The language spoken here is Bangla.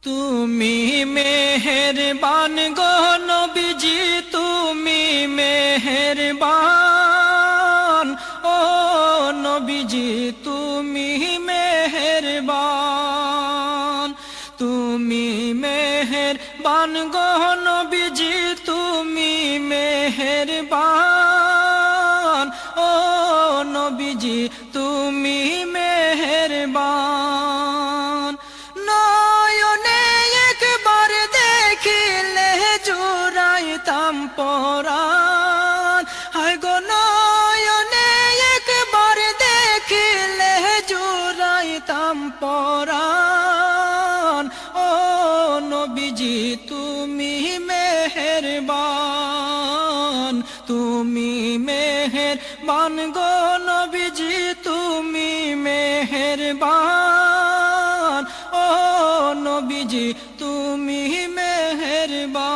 তুমি মেহেরবান গো নবীজি, তুমি মেহেরবান। ও নবীজি তুমি মেহেরবান, তুমি মেহেরবান গো নবীজি, তুমি মেহেরবান। ও নবীজি তুমি মেহেরবান। নয়নে একবার দেখিলে জুড়াইতাম পরাণ। হায় গো নয়নে একবার দেখিলে জুড়াইতাম পরাণ। ও নবীজি তুমি মেহেরবান, তুমি মেহেরবান গো নবীজি, তুমি মেহেরবান। ও নবীজি তুমি মেহেরবান।